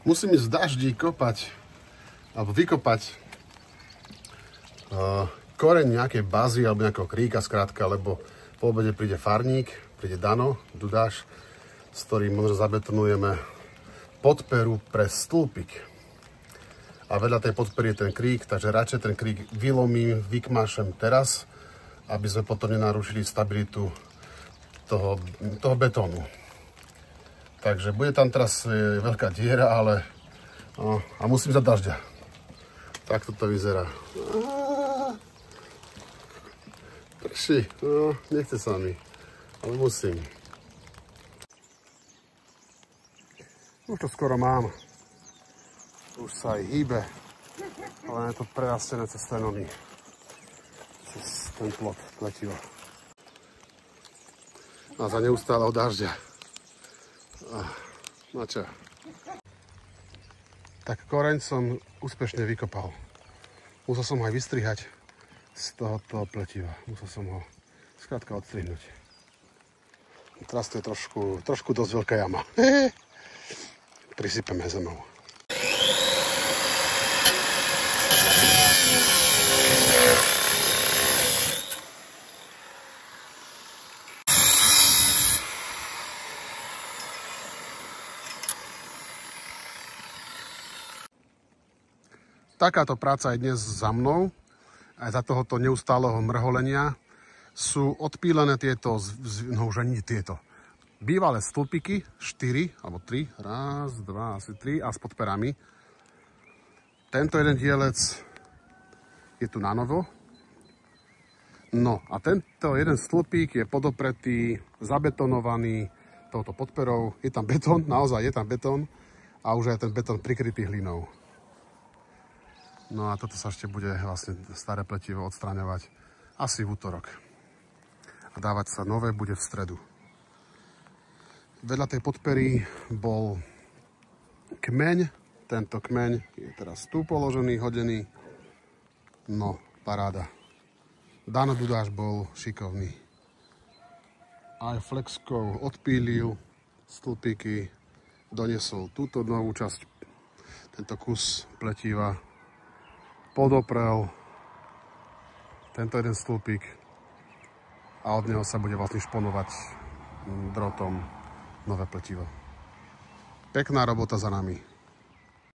Musím ísť v daždi kopať, alebo vykopať koreň nejakej bazy alebo nejakého kríka skrátka, lebo po obede príde farník, príde Dano, Dudáš, s ktorým možno zabetonujeme podperu pre stĺpik. A vedľa tej podpery je ten krík, takže radšej ten krík vylomím, vykmášem teraz, aby sme potom nenarušili stabilitu toho betónu. Takže bude tam teraz veľká diera, ale a musím za dažďa. Takto to vyzerá. Prší, nechce sa mi, ale musím. Už to skoro mám. Už sa aj hýbe, ale je to prerastené cez stenomy. Cez ten plot pletivo. A za neustáleho dažďa. No čo? Tak koreň som úspešne vykopal. Musel som ho aj vystrihať z tohoto pletiva. Musel som ho skrátka odstrihnúť. Teraz to je trošku dosť veľká jama. Prisypeme zemou. Takáto práca je dnes za mnou, aj za tohoto neustáleho mrholenia. Sú odpílené tieto, no už ani tieto, bývalé stĺpiky, 4 alebo 3, raz, dva, asi 3 a s podperami. Tento jeden dielec je tu na novo. No a tento jeden stĺpik je podopretý, zabetonovaný touto podperou. Je tam betón, naozaj je tam betón a už je ten betón prikrytý hlinou. No a toto sa ešte bude vlastne staré pletivo odstraňovať asi v útorok. A dávať sa nové bude v stredu. Vedľa tej podpery bol kmeň. Tento kmeň je teraz tu položený, hodený. No, paráda. Dano Dudáš bol šikovný. Aj flexkou odpílil stĺpiky, doniesol túto novú časť, tento kus pletiva, podoprel tento jeden stĺpik a od neho sa bude vlastne šponovať drotom nové pletivo. Pekná robota za nami.